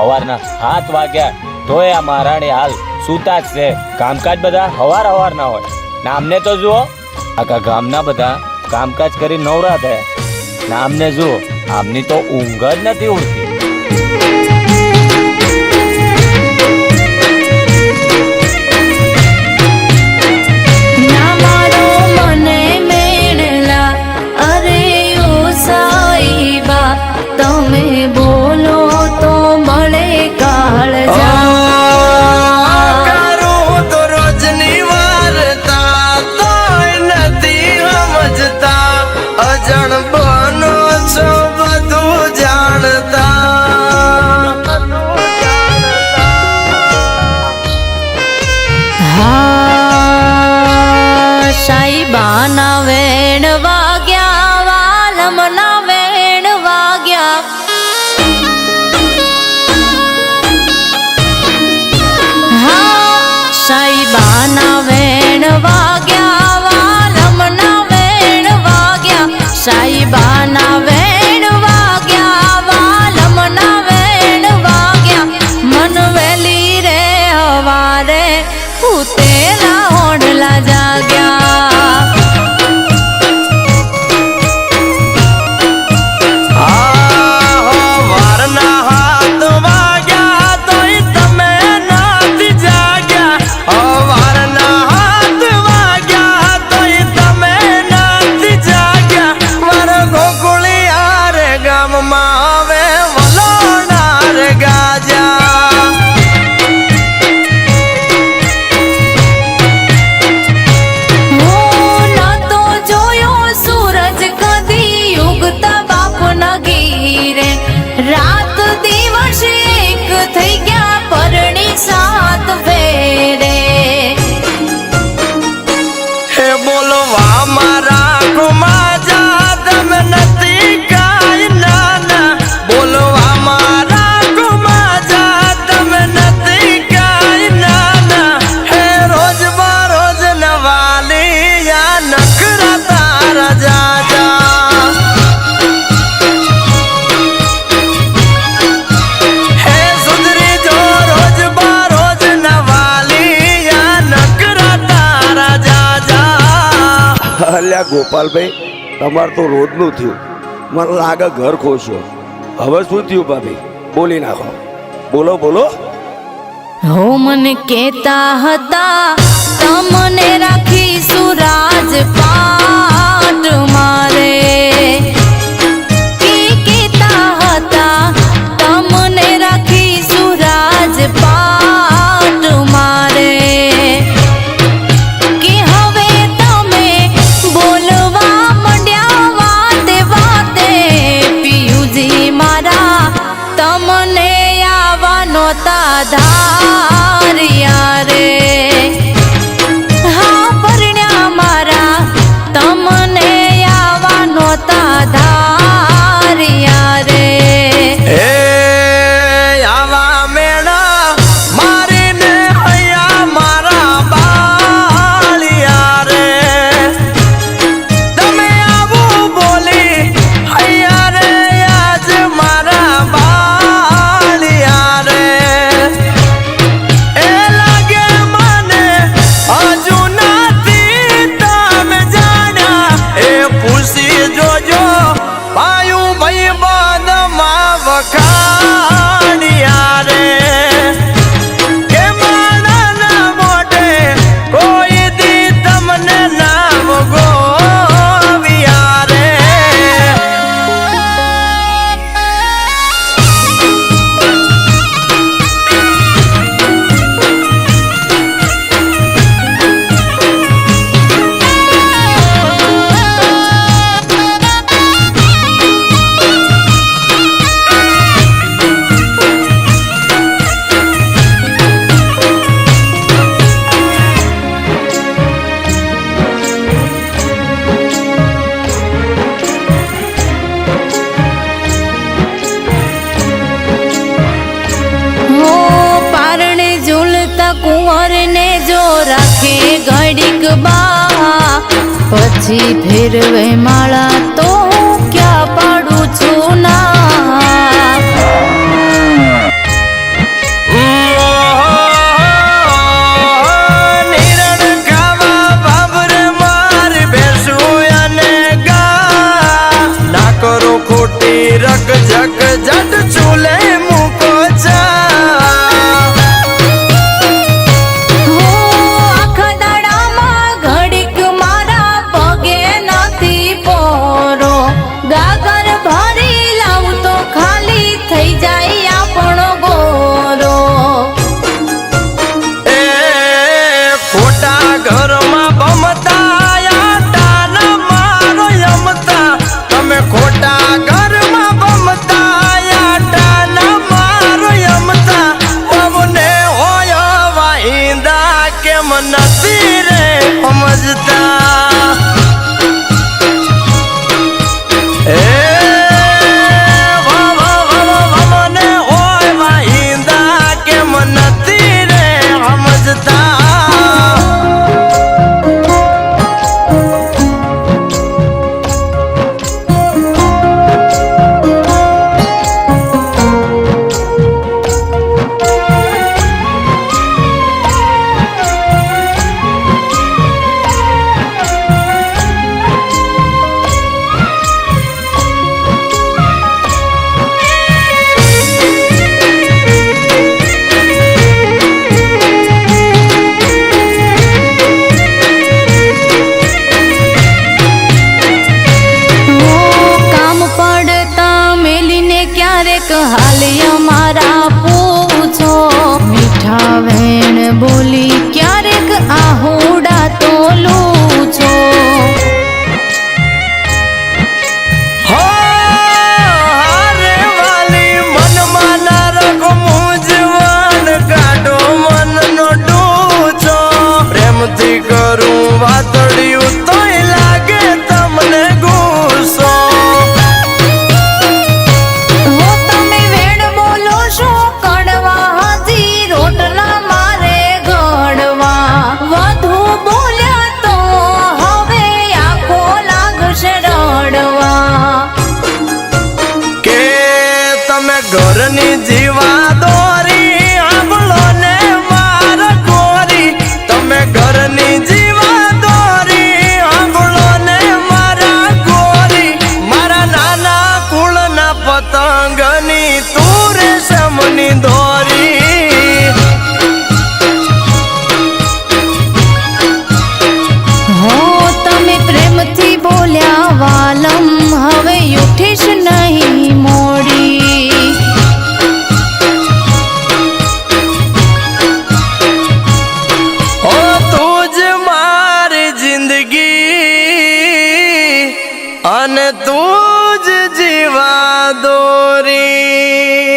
સવારના 7 વાગ્યા તોય આ મહારાણી હાલ સૂતા જ છે. કામકાજ બધા હવાર ના હોય ને આમને તો જુઓ આખા ગામના બધા કામકાજ કરી નવરા થયા ને આમને જુઓ આમની તો ઊંઘ જ નથી ઉડતી. સાઈબાના વેણ વાગ્યા, વાલમના વેણ વાગ્યા. હા સાઈબાના વેણ વાગ્યા, વાલમના વેણ વાગ્યા. સાઈબાના વેણ વાગ્યા, વાલમના વેણ વાગ્યા. મન વેલી રે હવારે ઉતેલા ઓઢલા જાગ્યા. રાત દિવસ એક થઈ ગયા પરણી સાત ફેરે. હે બોલવા મારા ગુમાજા તમે નથી કાઈ નાના. બોલવા મારા ગુમાજા તમે નથી કાઈ નાના. હે રોજ બરોજ નવાલી યા નખરા તારા જાજા. અલ્યા ગોપાલભાઈ, તમારે તો રોજનું થયું. મને લાગે ઘર ખોશ્યો. હવે શું થયું ભાભી? બોલી નાખો, બોલો બોલો. હો મને કેતા હતા તમને રાખીશું રાજપાટ મારે. કેતા હતા તમને રાખીશું રાજપાટ મારે. કે હવે તમે બોલવા મંડ્યા વાતે વાતે. પિયુજી મારા તમને આવવાનો ધારિયા રે. હા પરણ્યા પછી ફેરવે માળા તો હું ક્યાં પાડું છું ના નિરણ ખાવા બાબરે માર બેસું અને ગા ના કરો ખોટી રગ જગ જટ ચૂલે મૂકો ચા આખા દાડામાં ઘડીક મારા પગે નથી પોરો ગાગર ભરી લાવું તો ખાલી થઈ જાય આપણો ગોરો એ ખોટા ઘરમાં બમતા આટાના મારો યમતા તમે ખોટા ઘરમાં બમતા આટાના મારો યમતા પવને હોય વાહિંદા કેમ નથી રે સમજતા એ મને હોય વાહિંદા કેમ નથી રે સમજતા કામ પડતા મેલીને ક્યારેક હાલ્ય મારા પૂછો મીઠા વેણ બોલી ક્યારેક આહુડા તો લૂછો હો હારે વાલી મનમાં ના રખો મૂંઝવણ કાઢો મનનો ડૂચો પ્રેમથી કરું વાતળિયું તોય લાગે તમને ગુસ્સો હો તમે વેણ બોલો છો કડવા હાથી રોટલા મારે ઘડવા વધુ બોલ્યા તો હવે આખો લાગશે રડવા કે તમે ઘરની જીવા દોરી આંબળો ને માર કોરી તમે ઘરની જીવા દોરી આંબળો ને મારા કોરી મારા નાના કુળના પતંગની તું રેશમની દોરી હો તમે પ્રેમથી બોલ્યા વાલમ હવે ઉઠીશ નહીં મોડી ઓ તું જ મારી જિંદગી અને તું જ જીવા દોરી